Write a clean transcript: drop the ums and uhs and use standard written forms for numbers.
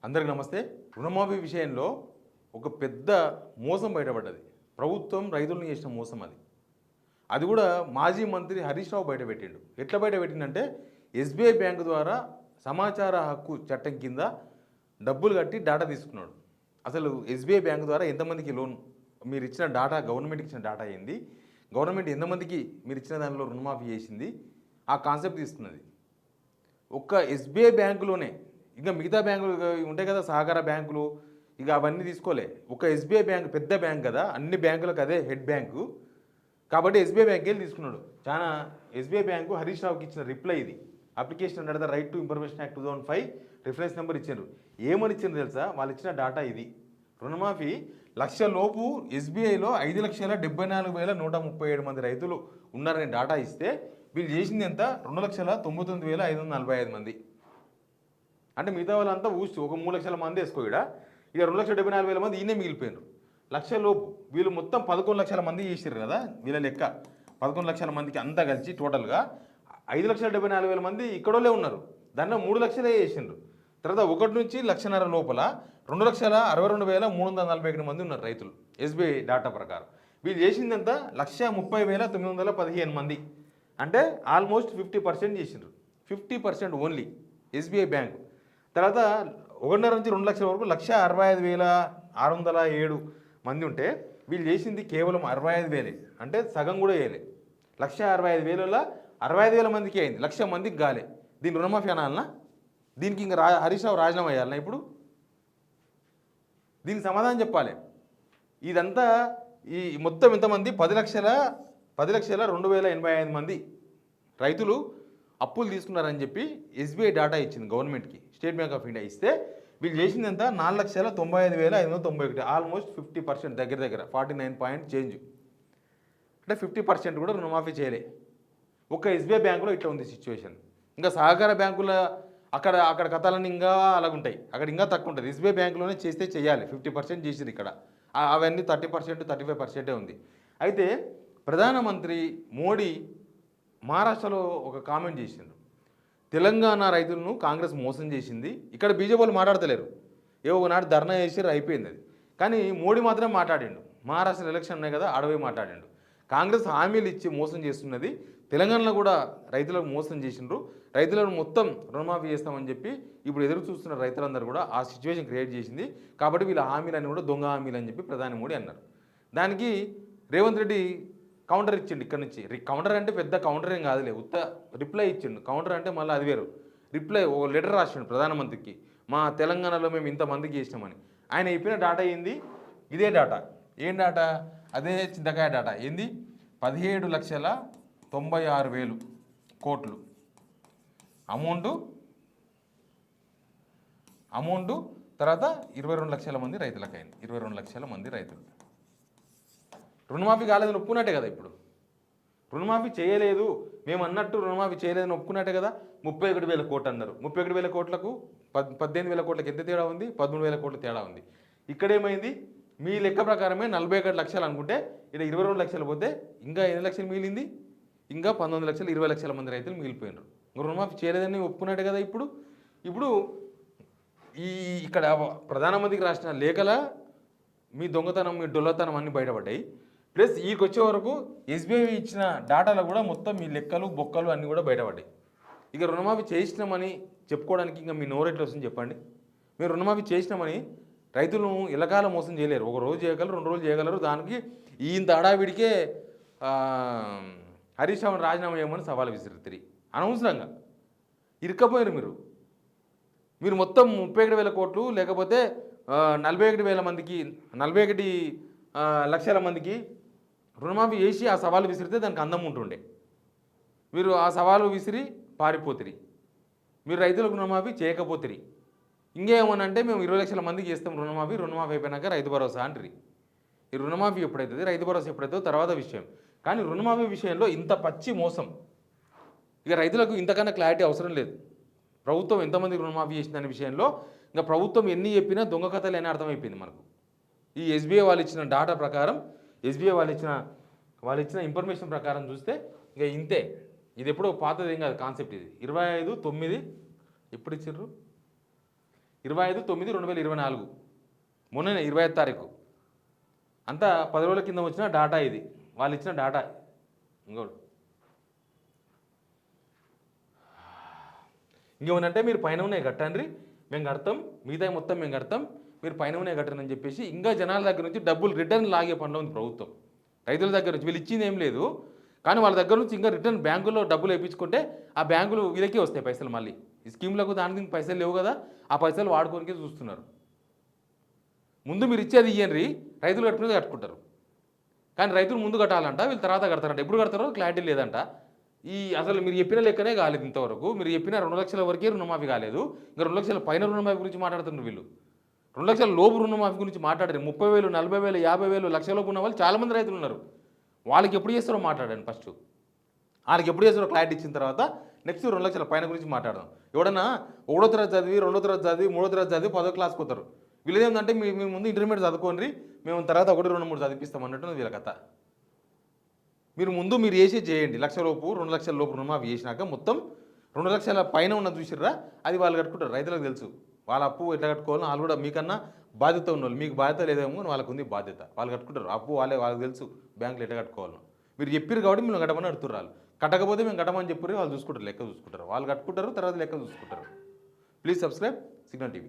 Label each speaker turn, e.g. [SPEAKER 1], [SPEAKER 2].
[SPEAKER 1] అందరికీ నమస్తే. రుణమాఫీ విషయంలో ఒక పెద్ద మోసం బయటపడ్డది. ప్రభుత్వం రైతులను చేసిన మోసం అది. అది కూడా మాజీ మంత్రి హరీష్ రావు బయటపెట్టిండు. ఎట్లా బయటపెట్టిండంటే ఎస్బీఐ బ్యాంకు ద్వారా సమాచార హక్కు చట్టం కింద డబ్బులు కట్టి డాటా తీసుకున్నాడు. అసలు ఎస్బీఐ బ్యాంకు ద్వారా ఎంతమందికి లోన్ మీరు ఇచ్చిన డాటా, గవర్నమెంట్కి ఇచ్చిన డాటా ఏంది, గవర్నమెంట్ ఎంతమందికి మీరు ఇచ్చిన దానిలో రుణమాఫీ చేసింది, ఆ కాన్సెప్ట్ తీసుకున్నది. ఒక్క ఎస్బీఐ బ్యాంకులోనే, ఇంకా మిగతా బ్యాంకులు ఉంటాయి కదా, సహకార బ్యాంకులు, ఇక అవన్నీ తీసుకోలే. ఒక ఎస్బీఐ బ్యాంక్ పెద్ద బ్యాంక్ కదా, అన్ని బ్యాంకులకు అదే హెడ్ బ్యాంకు కాబట్టి ఎస్బీఐ బ్యాంక్ వెళ్ళి తీసుకున్నాడు. చాలా ఎస్బీఐ బ్యాంకు హరీష్ రావుకి ఇచ్చిన రిప్లై ఇది. Application under the right to information act 2005 reference number ఇచ్చారు. ఏమని ఇచ్చారు తెలుసా? వాళ్ళు ఇచ్చిన డాటా ఇది. రుణమాఫీ 1,00,000 లోపు ఎస్బీఐలో 5,74,137 మంది రైతులు ఉన్నారనే డాటా ఇస్తే వీళ్ళు చేసింది ఎంత? 2,99,545 మంది. అంటే మిగతా వాళ్ళంతా ఊసి ఒక 3,00,000 మంది వేసుకో ఇక్కడ, ఇక 2,74,000 మంది ఈయనే మిగిలిపోయారు. 1,00,000 లోపు వీళ్ళు మొత్తం 11,00,000 మంది చేసారు కదా, వీళ్ళ లెక్క 11,00,000 మందికి అంతా కలిసి టోటల్గా 5,74,000 మంది ఇక్కడోళ్ళే ఉన్నారు. దాంట్లో 3,00,000 చేసిండ్రు. తర్వాత 1 నుంచి 1,00,000 లోపల 2,62,341 మంది ఉన్నారు రైతులు ఎస్బీఐ డాటా ప్రకారం. వీళ్ళు చేసింది ఎంత? 1,30,915 మంది. అంటే ఆల్మోస్ట్ 50% చేసిండ్రు. 50% ఓన్లీ ఎస్బీఐ బ్యాంకు. తర్వాత 1.5 నుంచి 2,00,000 వరకు 1,65,607 మంది ఉంటే వీళ్ళు చేసింది కేవలం 65,000. అంటే సగం కూడా వేయలే. 1,65,000లో 65,000 మందికి అయింది, 1,00,000 మందికి గాలే. దీని రుణమాఫీ అనాలనా? దీనికి ఇంకా హరీష్ రావు రాజీనామా చేయాలన్నా ఇప్పుడు? దీనికి సమాధానం చెప్పాలి. ఇదంతా ఈ మొత్తం ఎంతమంది? 10,02,085 మంది రైతులు అప్పులు తీసుకున్నారని చెప్పి ఎస్బీఐ డాటా ఇచ్చింది గవర్నమెంట్కి, స్టేట్ బ్యాంక్ ఆఫ్ ఇండియా ఇస్తే వీళ్ళు చేసింది ఎంత? 4,95,591. ఆల్మోస్ట్ 50%, దగ్గర 49 పాయింట్ చేంజ్. అంటే 50% కూడా రుణమాఫీ చేయలే. ఒక్క ఎస్బీఐ బ్యాంకులో ఇట్లా ఉంది సిచ్యువేషన్. ఇంకా సహకార బ్యాంకుల అక్కడ కథలన్నీ ఇంకా అలాగుంటాయి, అక్కడ ఇంకా తక్కువ ఉంటుంది. ఎస్బీఐ బ్యాంకులోనే చేస్తే చేయాలి. 50% చేసింది ఇక్కడ, అవన్నీ 30%, 35% ఉంది. అయితే ప్రధానమంత్రి మోడీ మహారాష్ట్రలో ఒక కామెంట్ చేసిండు. తెలంగాణ రైతులను కాంగ్రెస్ మోసం చేసింది. ఇక్కడ బీజేపీ వాళ్ళు మాట్లాడతలేరు. ఒకనాడు ధర్నా చేసారు, అయిపోయింది అది. కానీ మోడీ మాత్రం మాట్లాడిండు. మహారాష్ట్ర ఎలక్షన్ ఉన్నాయి కదా, అడవి మాట్లాడిండు. కాంగ్రెస్ హామీలు ఇచ్చి మోసం చేస్తున్నది, తెలంగాణలో కూడా రైతులకు మోసం చేసిండ్రు, రైతులను మొత్తం రుణమాఫీ చేస్తామని చెప్పి ఇప్పుడు ఎదురు చూస్తున్న రైతులందరూ కూడా ఆ సిచ్యువేషన్ క్రియేట్ చేసింది. కాబట్టి వీళ్ళ హామీలన్నీ కూడా దొంగ హామీలు అని చెప్పి ప్రధాని మోడీ అన్నారు. దానికి రేవంత్ రెడ్డి కౌంటర్ ఇచ్చిండు. ఇక్కడ నుంచి కౌంటర్ అంటే పెద్ద కౌంటర్ ఏం కాదులే, ఉత్త రిప్లై ఇచ్చిండు. కౌంటర్ అంటే మళ్ళీ అది వేరు. రిప్లై ఒక లెటర్ రాసిండు ప్రధానమంత్రికి, మా తెలంగాణలో మేము ఇంతమందికి చేసినామని. ఆయన చెప్పిన డాటా ఏంది? ఇదే డాటా. ఏం డాటా? అదే చింతకాయ డాటా. ఏంది? 17,96,000 కోట్లు అమౌంట్. తర్వాత 22 లక్షల మంది రైతులకు అయింది. 22 లక్షల మంది రైతులు రుణమాఫీ కాలేదని ఒప్పుకున్నట్టే కదా. ఇప్పుడు రుణమాఫీ చేయలేదు మేము అన్నట్టు, రుణమాఫీ చేయలేదని ఒప్పుకున్నట్టే కదా. 31,000 కోట్లు అన్నారు. 31,000 కోట్లకు 18,000 కోట్లకు ఎంత తేడా ఉంది? 13,000 కోట్ల తేడా ఉంది. ఇక్కడేమైంది? మీ లెక్క ప్రకారమే 41 లక్షలు అనుకుంటే ఇక్కడ 22 లక్షలు పోతే ఇంకా 8 లక్షలు మిగిలింది. ఇంకా 19 లక్షలు, 20 లక్షల మంది రైతులు మిగిలిపోయినారు. రుణమాఫీ చేయలేదని ఒప్పుకున్నట్టే కదా. ఇప్పుడు ఇక్కడ ప్రధానమంత్రికి రాసిన లేఖల మీ దొంగతనం, మీ డొల్లతనం అన్నీ బయటపడ్డాయి. ప్లస్ ఈకి వచ్చే వరకు ఎస్బీఐ ఇచ్చిన డాటాలో కూడా మొత్తం మీ లెక్కలు, బొక్కలు అన్నీ కూడా బయటపడ్డాయి. ఇక రుణమాఫీ చేసినామని చెప్పుకోవడానికి ఇంకా మీ నోరెట్లు వస్తుంది చెప్పండి? మీరు రుణమాఫీ చేసినామని రైతులను ఎలకాలం మోసం చేయలేరు. ఒక రోజు చేయగలరు, 2 రోజులు చేయగలరు. దానికి ఇంత అడావిడికే హరీష్ రావుని రాజీనామా చేయమని సవాల్ విసిరితిరి. అనవసరంగా ఇరుక్కపోయారు మీరు మొత్తం 31,000 కోట్లు లేకపోతే 41,000 మందికి, 41 లక్షల మందికి రుణమాఫీ చేసి ఆ సవాలు విసిరితే దానికి అందం ఉంటుండే. మీరు ఆ సవాలు విసిరి పారిపోతిరి. మీరు రైతులకు రుణమాఫీ చేయకపోతిరి. ఇంకేమనంటే మేము 20 లక్షల మందికి చేస్తాం రుణమాఫీ అయిపోయినాక రైతు భరోసా అంటారు. ఈ రుణమాఫీ ఎప్పుడైతుంది, రైతు భరోసా ఎప్పుడైతుందో తర్వాత విషయం. కానీ రుణమాఫీ విషయంలో ఇంత పచ్చి మోసం, ఇక రైతులకు ఇంతకన్నా క్లారిటీ అవసరం లేదు. ప్రభుత్వం ఎంతమందికి రుణమాఫీ చేసిందనే విషయంలో ఇంకా ప్రభుత్వం ఎన్ని చెప్పినా దొంగ కథలు అని అర్థమైపోయింది మనకు. ఈ ఎస్బీఐ వాళ్ళు ఇచ్చిన డాటా ప్రకారం, ఎస్బీఐ వాళ్ళు ఇచ్చిన ఇన్ఫర్మేషన్ ప్రకారం చూస్తే ఇంకా ఇంతే. ఇది ఎప్పుడో పాతది ఏం కాదు కాన్సెప్ట్. ఇది 25/9 ఎప్పుడు ఇచ్చిర్రు? 25/9/2024 మొన్ననే 25 తారీఖు. అంతా 10 రోజుల కింద వచ్చిన డాటా ఇది, వాళ్ళు ఇచ్చిన డాటా. ఇంకోటి ఇంకేమనంటే మీరు పైన ఉన్నాయి కట్టండి, మేము కడతాం, మిగతా మొత్తం మేము కడతాం, మీరు పైన ఉన్నాయి కట్టండి అని చెప్పేసి ఇంకా జనాల దగ్గర నుంచి డబ్బులు రిటర్న్ లాగే పనిలో ఉంది ప్రభుత్వం. రైతుల దగ్గర నుంచి వీళ్ళు ఇచ్చింది ఏం లేదు, కానీ వాళ్ళ దగ్గర నుంచి ఇంకా రిటర్న్ బ్యాంకుల్లో డబ్బులు వేయించుకుంటే ఆ బ్యాంకులు వీళ్ళకే వస్తాయి పైసలు. మళ్ళీ ఈ స్కీమ్లకు దానికి పైసలు లేవు కదా, ఆ పైసలు వాడుకోనికే చూస్తున్నారు. ముందు మీరు ఇచ్చేది ఇయ్యండి, రైతులు కట్టుకునేది కట్టుకుంటారు. కానీ రైతులు ముందు కట్టాలంట, వీళ్ళు తర్వాత కడతారంట. ఎప్పుడు కడతారో క్లారిటీ లేదంట. అసలు మీరు చెప్పిన లెక్కనే కాలేదు ఇంతవరకు. మీరు చెప్పిన 2 లక్షల వరకే రుణమాఫీ కాలేదు, ఇంకా 2 లక్షల పైన రుణమాఫీ గురించి మాట్లాడుతున్నారు వీళ్ళు. 2 లక్షల లోపు రుణమాఫీ గురించి మాట్లాడారు. 30,000, 40,000, 50,000, లక్షలోపు ఉన్న వాళ్ళు చాలామంది రైతులు ఉన్నారు. వాళ్ళకి ఎప్పుడు చేస్తారో మాట్లాడండి ఫస్ట్. వాళ్ళకి ఎప్పుడు చేస్తారో క్లారిటీ ఇచ్చిన తర్వాత నెక్స్ట్ 2 లక్షల పైన గురించి మాట్లాడదాం. ఎవడన్నా 1వ తరగతి చదివి, 2వ తరగతి చదివి, 3వ తరగతి చదివి 10వ క్లాస్కి పోతారు. వీళ్ళు ఏంటంటే మేము ముందు ఇంటర్మీడియట్ చదువుకోండి, మేము తర్వాత 1, 2, 3 చదివిస్తాం అన్నట్టు వీళ్ళ కథ. మీరు ముందు మీరు చేసి చేయండి. 1 లక్ష లోపు, 2 లక్షల లోపు రుణమాఫీ చేసినాక మొత్తం 2 లక్షల పైన ఉన్నది చూసిర్రా, అది వాళ్ళు కట్టుకుంటారు. రైతులకు తెలుసు వాళ్ళ అప్పు ఎట్లా కట్టుకోవాలో. వాళ్ళు కూడా మీకన్నా బాధ్యత ఉన్నోళ్ళు, మీకు బాధ్యత లేదేమో వాళ్ళకు ఉంది బాధ్యత. వాళ్ళకి కట్టుకుంటారు అప్పు, వాళ్ళకి తెలుసు బ్యాంకులు ఎట్లా కట్టుకోవాలో. మీరు చెప్పారు కాబట్టి మేము కట్టమని అడుగుతున్నారు. కట్టకపోతే మేము కట్టమని చెప్పారు, వాళ్ళు చూసుకుంటారు, లెక్క చూసుకుంటారు. వాళ్ళు కట్టుకుంటారు, తర్వాత లెక్క చూసుకుంటారు. Please subscribe signal TV.